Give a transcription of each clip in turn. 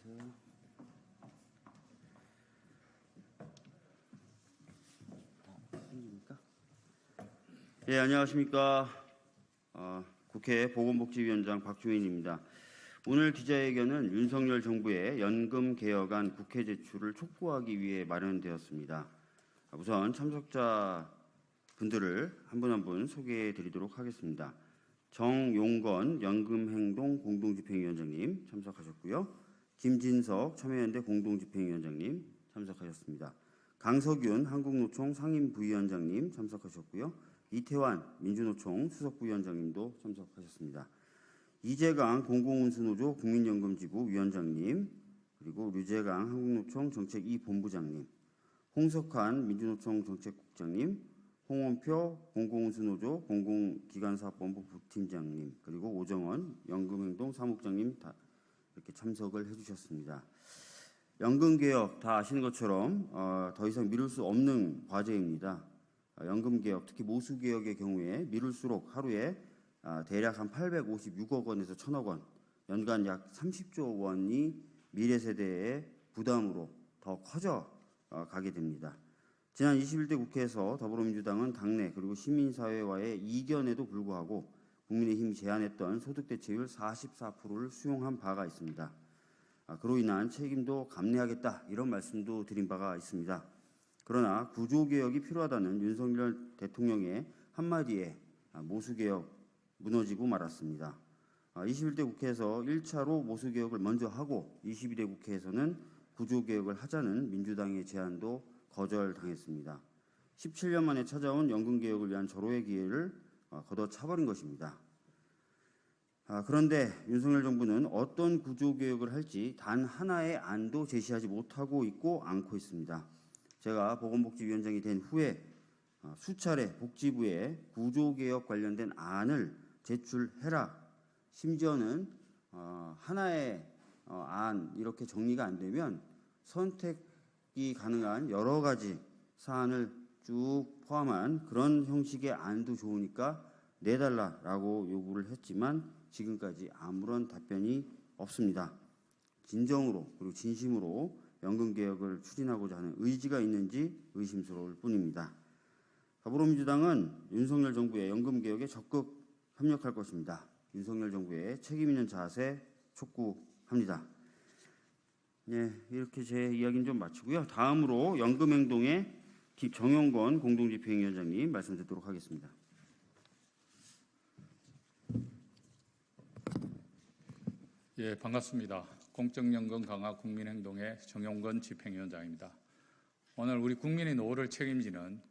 주세요. 예, 안녕하십니까. 국회 보건복지위원장 박주민입니다. 오늘 기자회견은 윤석열 정부의 연금 개혁안 국회 제출을 촉구하기 위해 마련되었습니다. 우선 참석자 분들을 한 분 한 분 소개해 드리도록 하겠습니다. 정용건 연금행동 공동집행위원장님 참석하셨고요. 김진석 참여연대 공동집행위원장님 참석하셨습니다. 강석윤 한국노총 상임부위원장님 참석하셨고요. 이태환 민주노총 수석부위원장님도 참석하셨습니다. 이재강 공공운수노조 국민연금지구 위원장님, 그리고 류재강 한국노총 정책 2본부장님, 홍석환 민주노총 정책국장님, 홍원표 공공운수노조 공공기관사업본부 부팀장님, 그리고 오정원 연금행동 사무국장님 다 이렇게 참석을 해주셨습니다. 연금개혁 다 아시는 것처럼 더 이상 미룰 수 없는 과제입니다. 연금개혁, 특히 모수개혁의 경우에 미룰수록 하루에 대략 한 856억 원에서 1,000억 원, 연간 약 30조 원이 미래 세대의 부담으로 더 커져 가게 됩니다. 지난 21대 국회에서 더불어민주당은 당내 그리고 시민사회와의 이견에도 불구하고 국민의힘이 제안했던 소득대체율 44%를 수용한 바가 있습니다. 그로 인한 책임도 감내하겠다, 이런 말씀도 드린 바가 있습니다. 그러나 구조개혁이 필요하다는 윤석열 대통령의 한마디에 모수개혁 무너지고 말았습니다. 21대 국회에서 1차로 모수개혁을 먼저 하고 22대 국회에서는 구조개혁을 하자는 민주당의 제안도 거절당했습니다. 17년 만에 찾아온 연금개혁을 위한 절호의 기회를 걷어차버린 것입니다. 그런데 윤석열 정부는 어떤 구조개혁을 할지 단 하나의 안도 제시하지 못하고 있고 않고 있습니다. 제가 보건복지위원장이 된 후에 수차례 복지부에 구조개혁 관련된 안을 제출해라, 심지어는 하나의 안 이렇게 정리가 안 되면 선택이 가능한 여러 가지 사안을 쭉 포함한 그런 형식의 안도 좋으니까 내달라라고 요구를 했지만 지금까지 아무런 답변이 없습니다. 진정으로 그리고 진심으로 연금개혁을 추진하고자 하는 의지가 있는지 의심스러울 뿐입니다. 더불어민주당은 윤석열 정부의 연금개혁에 적극 협력할 것입니다. 윤석열 정부의 책임 있는 자세 촉구합니다. 네, 이렇게 제 이야기는 좀 마치고요. 다음으로 연금행동의 정용건 공동집행위원장님 말씀 듣도록 하겠습니다. 예, 반갑습니다. 공적연금 강화 국민행동의 정용건 집행위원장입니다. 오늘 우리 국민의 노후를 책임지는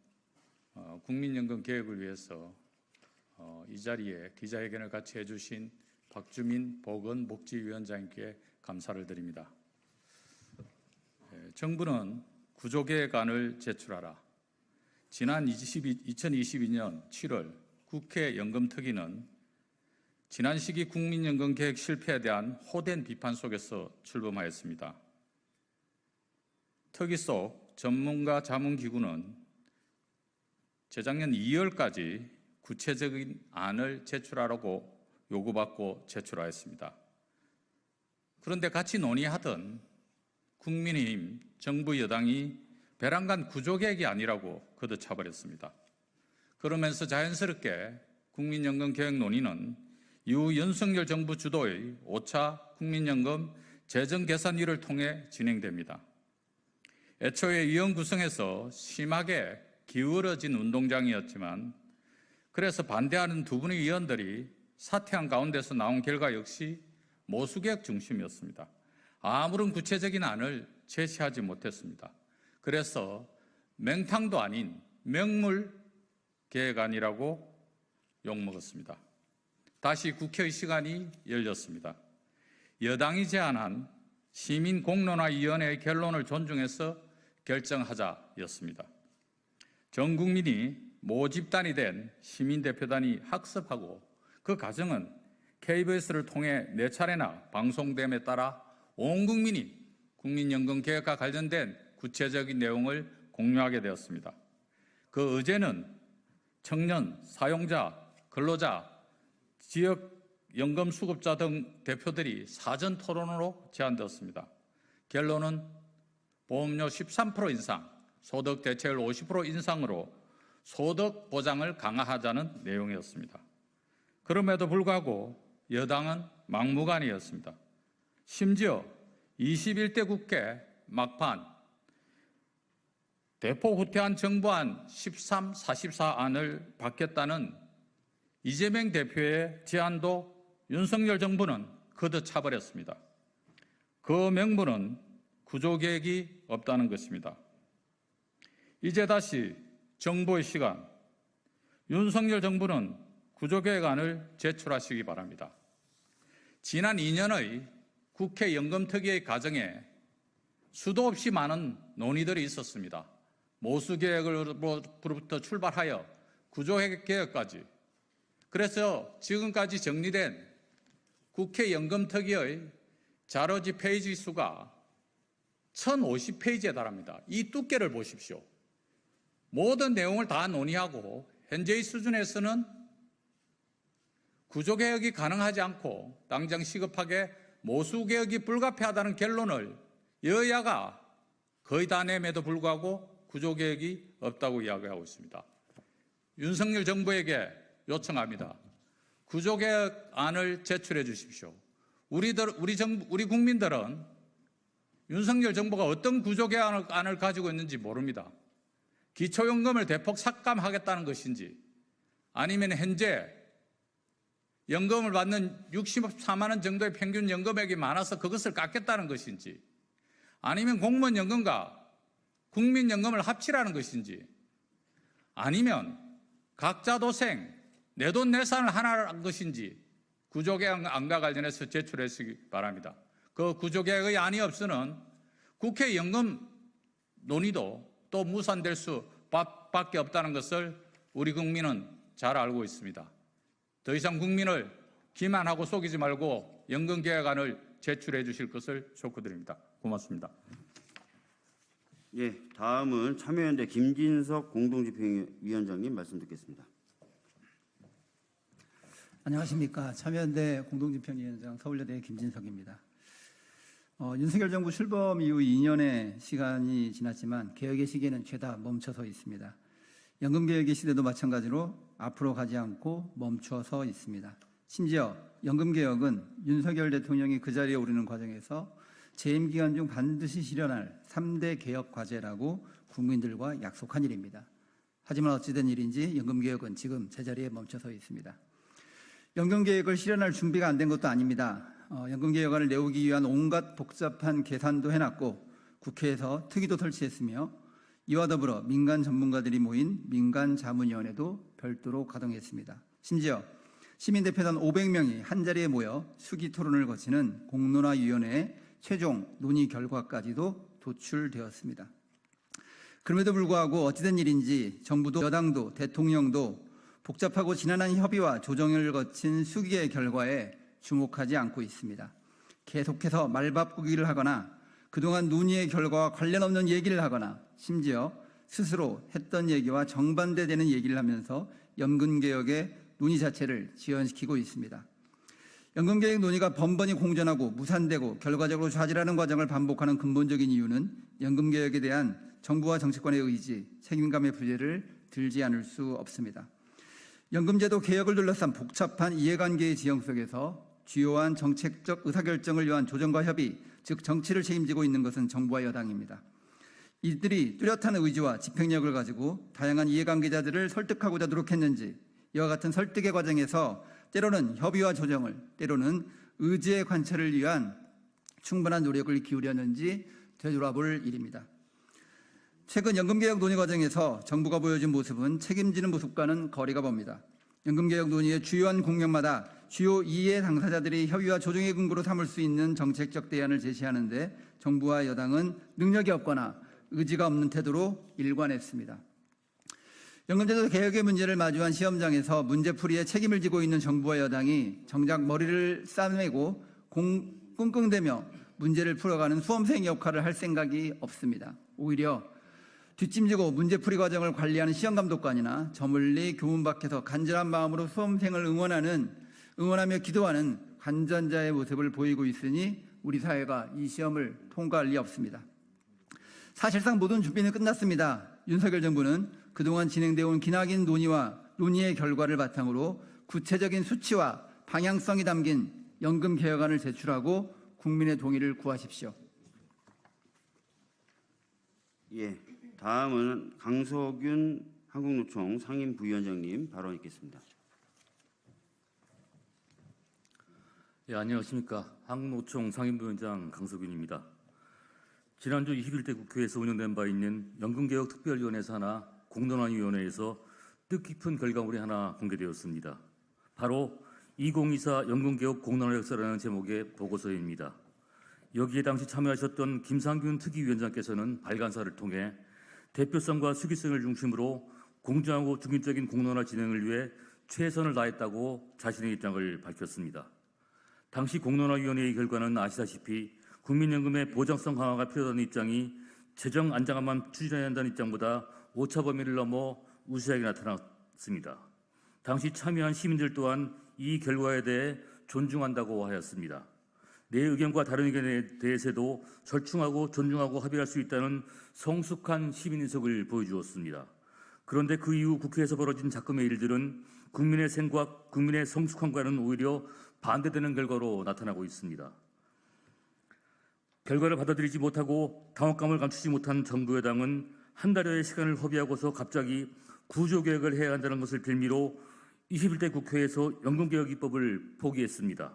국민연금 개혁을 위해서 이 자리에 기자회견을 같이 해주신 박주민 보건복지위원장님께 감사를 드립니다. 정부는 구조개혁안을 제출하라. 지난 2022년 7월 국회 연금특위는 지난 시기 국민연금 개혁 실패에 대한 호된 비판 속에서 출범하였습니다. 특위 속 전문가 자문기구는 재작년 2월까지 구체적인 안을 제출하라고 요구받고 제출하였습니다. 그런데 같이 논의하던 국민의힘 정부 여당이 배란간 구조개혁이 아니라고 걷어차버렸습니다. 그러면서 자연스럽게 국민연금 개혁 논의는 이후 윤석열 정부 주도의 5차 국민연금 재정계산위를 통해 진행됩니다. 애초에 위원 구성에서 심하게 기울어진 운동장이었지만 그래서 반대하는 두 분의 위원들이 사퇴한 가운데서 나온 결과 역시 모수개혁 중심이었습니다. 아무런 구체적인 안을 제시하지 못했습니다. 그래서 맹탕도 아닌 맹물개혁안이라고 욕먹었습니다. 다시 국회의 시간이 열렸습니다. 여당이 제안한 시민공론화위원회의 결론을 존중해서 결정하자였습니다. 전 국민이 모집단이 된 시민대표단이 학습하고 그 과정은 KBS를 통해 4차례나 방송됨에 따라 온 국민이 국민연금 개혁과 관련된 구체적인 내용을 공유하게 되었습니다. 그 의제는 청년, 사용자, 근로자, 지역 연금 수급자 등 대표들이 사전 토론으로 제안되었습니다. 결론은 보험료 13% 인상, 소득 대체율 50% 인상으로 소득 보장을 강화하자는 내용이었습니다. 그럼에도 불구하고 여당은 막무가내였습니다. 심지어 21대 국회 막판 대폭 후퇴한 정부안 13, 44안을 받겠다는 이재명 대표의 제안도 윤석열 정부는 거듭 차버렸습니다. 그 명분은 구조개혁이 없다는 것입니다. 이제 다시 정부의 시간, 윤석열 정부는 구조개혁안을 제출하시기 바랍니다. 지난 2년의 국회 연금특위의 과정에 수도 없이 많은 논의들이 있었습니다. 모수개혁으로부터 출발하여 구조개혁까지. 그래서 지금까지 정리된 국회 연금특위의 자료지 페이지 수가 1050페이지에 달합니다. 이 두께를 보십시오. 모든 내용을 다 논의하고 현재의 수준에서는 구조개혁이 가능하지 않고 당장 시급하게 모수개혁이 불가피하다는 결론을 여야가 거의 다 내매도 불구하고 구조개혁이 없다고 이야기하고 있습니다. 윤석열 정부에게 요청합니다. 구조개혁안을 제출해 주십시오. 우리 국민들은 윤석열 정부가 어떤 구조개혁안을 가지고 있는지 모릅니다. 기초연금을 대폭 삭감하겠다는 것인지 아니면 현재 연금을 받는 64만 원 정도의 평균 연금액이 많아서 그것을 깎겠다는 것인지 아니면 공무원 연금과 국민연금을 합치라는 것인지 아니면 각자 도생 내돈내산을 하라는 것인지 구조개혁안과 관련해서 제출해 주시기 바랍니다. 그 구조개혁의 안이 없으면 국회 연금 논의도 또 무산될 수밖에 없다는 것을 우리 국민은 잘 알고 있습니다. 더 이상 국민을 기만하고 속이지 말고 연금개혁안을 제출해 주실 것을 촉구드립니다. 고맙습니다. 예, 다음은 참여연대 김진석 공동집행위원장님 말씀 듣겠습니다. 안녕하십니까. 참여연대 공동집행위원장 서울여대 김진석입니다. 윤석열 정부 출범 이후 2년의 시간이 지났지만 개혁의 시계는 죄다 멈춰서 있습니다. 연금개혁의 시대도 마찬가지로 앞으로 가지 않고 멈춰서 있습니다. 심지어 연금개혁은 윤석열 대통령이 그 자리에 오르는 과정에서 재임 기간 중 반드시 실현할 3대 개혁 과제라고 국민들과 약속한 일입니다. 하지만 어찌된 일인지 연금개혁은 지금 제자리에 멈춰서 있습니다. 연금개혁을 실현할 준비가 안 된 것도 아닙니다. 연금개혁안을 내오기 위한 온갖 복잡한 계산도 해놨고 국회에서 특위도 설치했으며 이와 더불어 민간 전문가들이 모인 민간자문위원회도 별도로 가동했습니다. 심지어 시민대표단 500명이 한자리에 모여 수기 토론을 거치는 공론화위원회의 최종 논의 결과까지도 도출되었습니다. 그럼에도 불구하고 어찌된 일인지 정부도 여당도 대통령도 복잡하고 지난한 협의와 조정을 거친 수기의 결과에 주목하지 않고 있습니다. 계속해서 말바꾸기를 하거나 그동안 논의의 결과와 관련 없는 얘기를 하거나 심지어 스스로 했던 얘기와 정반대되는 얘기를 하면서 연금개혁의 논의 자체를 지연시키고 있습니다. 연금개혁 논의가 번번이 공전하고 무산되고 결과적으로 좌절하는 과정을 반복하는 근본적인 이유는 연금개혁에 대한 정부와 정치권의 의지, 책임감의 부재를 들지 않을 수 없습니다. 연금제도 개혁을 둘러싼 복잡한 이해관계의 지형 속에서 주요한 정책적 의사결정을 위한 조정과 협의, 즉 정치를 책임지고 있는 것은 정부와 여당입니다. 이들이 뚜렷한 의지와 집행력을 가지고 다양한 이해관계자들을 설득하고자 노력했는지 이와 같은 설득의 과정에서 때로는 협의와 조정을, 때로는 의지의 관철을 위한 충분한 노력을 기울였는지 되돌아볼 일입니다. 최근 연금개혁 논의 과정에서 정부가 보여준 모습은 책임지는 모습과는 거리가 멉니다. 연금개혁 논의의 주요한 국면마다 주요 이해 당사자들이 협의와 조정의 근거로 삼을 수 있는 정책적 대안을 제시하는데 정부와 여당은 능력이 없거나 의지가 없는 태도로 일관했습니다. 연금제도 개혁의 문제를 마주한 시험장에서 문제풀이에 책임을 지고 있는 정부와 여당이 정작 머리를 싸매고 끙끙대며 문제를 풀어가는 수험생 역할을 할 생각이 없습니다. 오히려 뒷짐지고 문제풀이 과정을 관리하는 시험감독관이나 저 멀리 교문 밖에서 간절한 마음으로 수험생을 응원하며 기도하는 관전자의 모습을 보이고 있으니 우리 사회가 이 시험을 통과할 리 없습니다. 사실상 모든 준비는 끝났습니다. 윤석열 정부는 그동안 진행되어 온 기나긴 논의의 결과를 바탕으로 구체적인 수치와 방향성이 담긴 연금 개혁안을 제출하고 국민의 동의를 구하십시오. 예, 다음은 강석윤 한국노총 상임부위원장님 발언 있겠습니다. 예, 안녕하십니까. 한국노총 상임부위원장 강석윤입니다. 지난주 21대 국회에서 운영된 바 있는 연금개혁특별위원회 산하 공론화위원회에서 뜻깊은 결과물이 하나 공개되었습니다. 바로 2024 연금개혁 공론화 역사라는 제목의 보고서입니다. 여기에 당시 참여하셨던 김상균 특위위원장께서는 발간사를 통해 대표성과 수기성을 중심으로 공정하고 중립적인 공론화 진행을 위해 최선을 다했다고 자신의 입장을 밝혔습니다. 당시 공론화위원회의 결과는 아시다시피 국민연금의 보장성 강화가 필요하다는 입장이 재정 안정화만 추진해야 한다는 입장보다 오차 범위를 넘어 우세하게 나타났습니다. 당시 참여한 시민들 또한 이 결과에 대해 존중한다고 하였습니다. 내 의견과 다른 의견에 대해서도 절충하고 존중하고 합의할 수 있다는 성숙한 시민인석을 보여주었습니다. 그런데 그 이후 국회에서 벌어진 작금의 일들은 국민의 생각, 국민의 성숙함과는 오히려 반대되는 결과로 나타나고 있습니다. 결과를 받아들이지 못하고 당혹감을 감추지 못한 정부 여당은 한 달여의 시간을 허비하고서 갑자기 구조개혁을 해야 한다는 것을 빌미로 21대 국회에서 연금개혁 입법을 포기했습니다.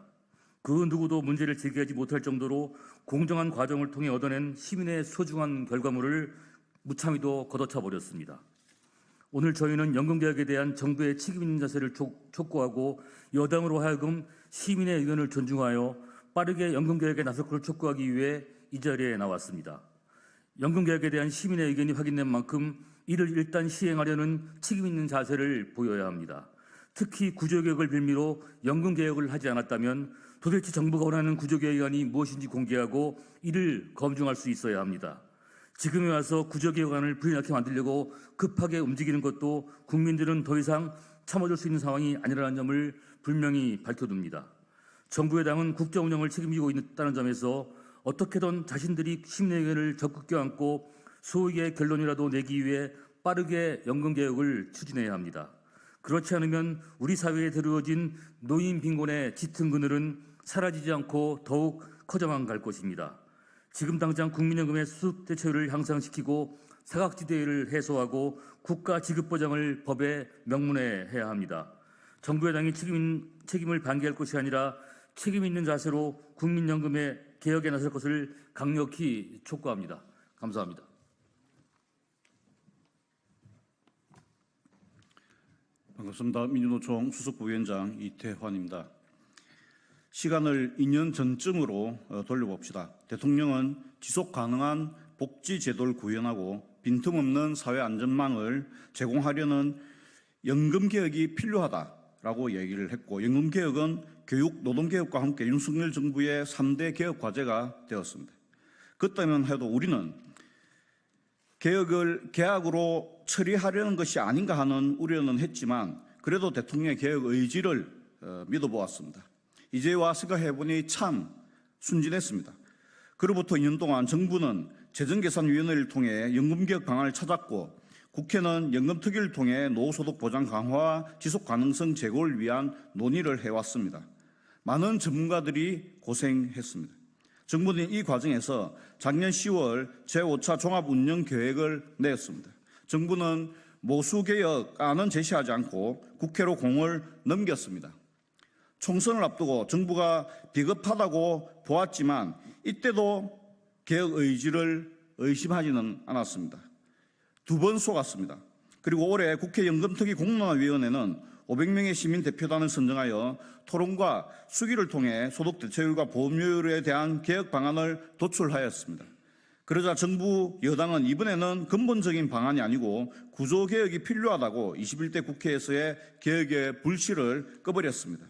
그 누구도 문제를 제기하지 못할 정도로 공정한 과정을 통해 얻어낸 시민의 소중한 결과물을 무참히도 걷어차 버렸습니다. 오늘 저희는 연금개혁에 대한 정부의 책임 있는 자세를 촉구하고 여당으로 하여금 시민의 의견을 존중하여 빠르게 연금개혁에 나설 것을 촉구하기 위해 이 자리에 나왔습니다. 연금개혁에 대한 시민의 의견이 확인된 만큼 이를 일단 시행하려는 책임 있는 자세를 보여야 합니다. 특히 구조개혁을 빌미로 연금개혁을 하지 않았다면 도대체 정부가 원하는 구조개혁안이 무엇인지 공개하고 이를 검증할 수 있어야 합니다. 지금에 와서 구조개혁안을 불리하게 만들려고 급하게 움직이는 것도 국민들은 더 이상 참아줄 수 있는 상황이 아니라는 점을 분명히 밝혀둡니다. 정부 여당은 국정 운영을 책임지고 있다는 점에서 어떻게든 자신들이 시민의 의견을 적극 껴안고 소위의 결론이라도 내기 위해 빠르게 연금개혁을 추진해야 합니다. 그렇지 않으면 우리 사회에 드러워진 노인 빈곤의 짙은 그늘은 사라지지 않고 더욱 커져만 갈 것입니다. 지금 당장 국민연금의 수습 대체율을 향상시키고 사각지대를 해소하고 국가 지급보장을 법에 명문화해야 합니다. 정부 여당이 책임을 방기할 것이 아니라 책임 있는 자세로 국민연금의 개혁에 나설 것을 강력히 촉구합니다. 감사합니다. 반갑습니다. 민주노총 수석부위원장 이태환입니다. 시간을 2년 전쯤으로 돌려봅시다. 대통령은 지속 가능한 복지 제도를 구현하고 빈틈없는 사회 안전망을 제공하려는 연금 개혁이 필요하다라고 얘기를 했고, 연금 개혁은 교육, 노동 개혁과 함께 윤석열 정부의 3대 개혁 과제가 되었습니다. 그렇다면 해도 우리는 개혁을 계약으로 처리하려는 것이 아닌가 하는 우려는 했지만 그래도 대통령의 개혁 의지를 믿어보았습니다. 이제 와 생각해보니 참 순진했습니다. 그로부터 2년 동안 정부는 재정계산위원회를 통해 연금개혁 방안을 찾았고 국회는 연금특위를 통해 노후소득 보장 강화와 지속가능성 제고를 위한 논의를 해왔습니다. 많은 전문가들이 고생했습니다. 정부는 이 과정에서 작년 10월 제5차 종합운영계획을 내었습니다. 정부는 모수개혁안은 제시하지 않고 국회로 공을 넘겼습니다. 총선을 앞두고 정부가 비겁하다고 보았지만 이때도 개혁 의지를 의심하지는 않았습니다. 2번 속았습니다. 그리고 올해 국회 연금특위 공론화위원회는 500명의 시민 대표단을 선정하여 토론과 수기를 통해 소득 대체율과 보험료율에 대한 개혁 방안을 도출하였습니다. 그러자 정부 여당은 이번에는 근본적인 방안이 아니고 구조개혁이 필요하다고 21대 국회에서의 개혁의 불씨를 꺼버렸습니다.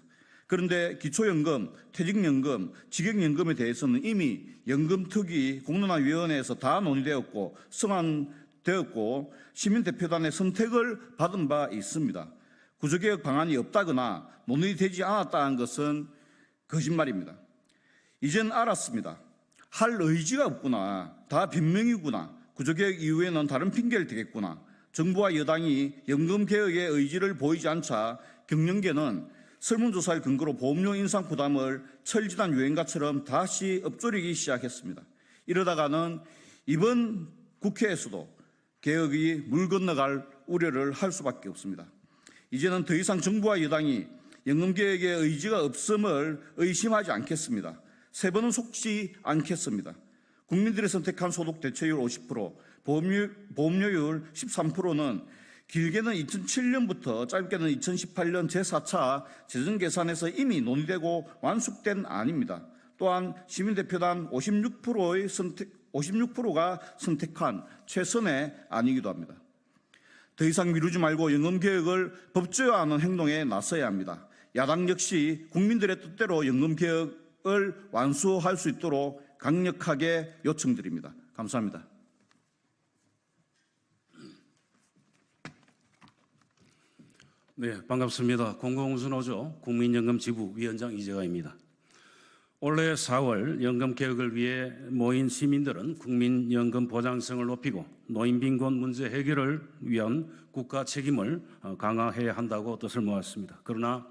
그런데 기초연금, 퇴직연금, 직역연금에 대해서는 이미 연금특위 공론화위원회에서 다 논의되었고 성안되었고 시민대표단의 선택을 받은 바 있습니다. 구조개혁 방안이 없다거나 논의되지 않았다는 것은 거짓말입니다. 이젠 알았습니다. 할 의지가 없구나. 다 변명이구나. 구조개혁 이후에는 다른 핑계를 대겠구나. 정부와 여당이 연금개혁의 의지를 보이지 않자 경영계는 설문조사를 근거로 보험료 인상 부담을 철지난 유행가처럼 다시 읊조리기 시작했습니다. 이러다가는 이번 국회에서도 개혁이 물 건너갈 우려를 할 수밖에 없습니다. 이제는 더 이상 정부와 여당이 연금개혁의 의지가 없음을 의심하지 않겠습니다. 세 번은 속지 않겠습니다. 국민들이 선택한 소득 대체율 50%, 보험료율 13%는 길게는 2007년부터 짧게는 2018년 제4차 재정계산에서 이미 논의되고 완숙된 안입니다. 또한 시민대표단 56%가 선택한 최선의 안이기도 합니다. 더 이상 미루지 말고 연금개혁을 법제화하는 행동에 나서야 합니다. 야당 역시 국민들의 뜻대로 연금개혁을 완수할 수 있도록 강력하게 요청드립니다. 감사합니다. 네, 반갑습니다. 공공운수노조 국민연금지부위원장 이재가입니다. 올해 4월 연금개혁을 위해 모인 시민들은 국민연금 보장성을 높이고 노인빈곤 문제 해결을 위한 국가 책임을 강화해야 한다고 뜻을 모았습니다. 그러나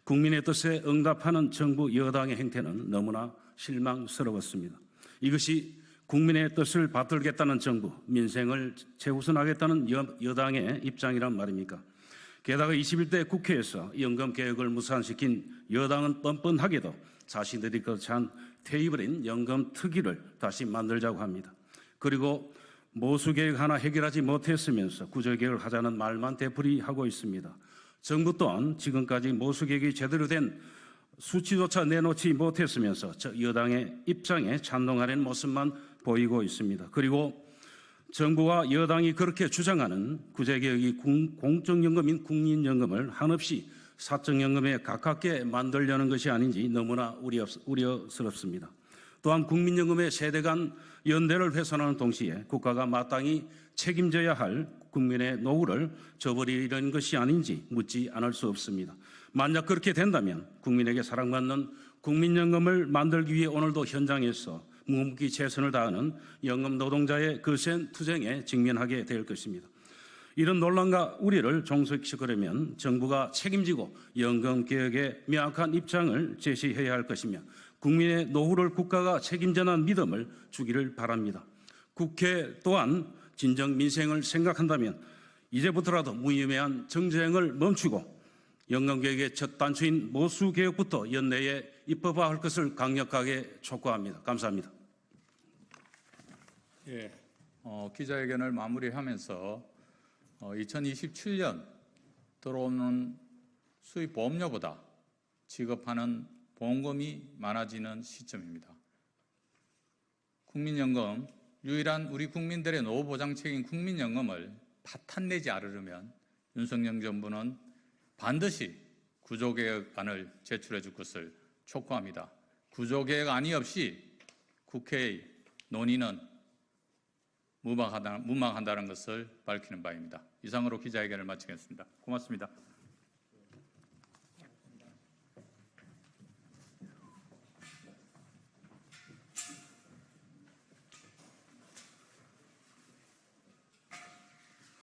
국민의 뜻에 응답하는 정부 여당의 행태는 너무나 실망스러웠습니다. 이것이 국민의 뜻을 받들겠다는 정부, 민생을 최우선하겠다는 여당의 입장이란 말입니까? 게다가 21대 국회에서 연금개혁을 무산시킨 여당은 뻔뻔하게도 자신들이 거창한 퇴입을인 연금특위를 다시 만들자고 합니다. 그리고 모수개혁 하나 해결하지 못했으면서 구조개혁을 하자는 말만 되풀이하고 있습니다. 정부 또한 지금까지 모수개혁이 제대로 된 수치조차 내놓지 못했으면서 여당의 입장에 찬동하는 모습만 보이고 있습니다. 그리고 정부와 여당이 그렇게 주장하는 구제개혁이 공적연금인 국민연금을 한없이 사적연금에 가깝게 만들려는 것이 아닌지 너무나 우려스럽습니다. 또한 국민연금의 세대 간 연대를 훼손하는 동시에 국가가 마땅히 책임져야 할 국민의 노후를 저버리려는 것이 아닌지 묻지 않을 수 없습니다. 만약 그렇게 된다면 국민에게 사랑받는 국민연금을 만들기 위해 오늘도 현장에서 묵묵히 최선을 다하는 연금 노동자의 거센 투쟁에 직면하게 될 것입니다. 이런 논란과 우려를 종식시키려면 정부가 책임지고 연금개혁에 명확한 입장을 제시해야 할 것이며 국민의 노후를 국가가 책임져는 믿음을 주기를 바랍니다. 국회 또한 진정 민생을 생각한다면 이제부터라도 무의미한 정쟁을 멈추고 연금개혁의 첫 단추인 모수개혁부터 연내에 입법화할 것을 강력하게 촉구합니다. 감사합니다. 예, 기자회견을 마무리하면서 2027년 들어오는 수입 보험료보다 지급하는 보험금이 많아지는 시점입니다. 국민연금, 유일한 우리 국민들의 노후 보장책인 국민연금을 파탄내지 않으려면 윤석열 정부는 반드시 구조개혁안을 제출해 줄 것을 촉구합니다. 구조개혁안이 없이 국회의 논의는 무망한다는 것을 밝히는 바입니다. 이상으로 기자회견을 마치겠습니다. 고맙습니다.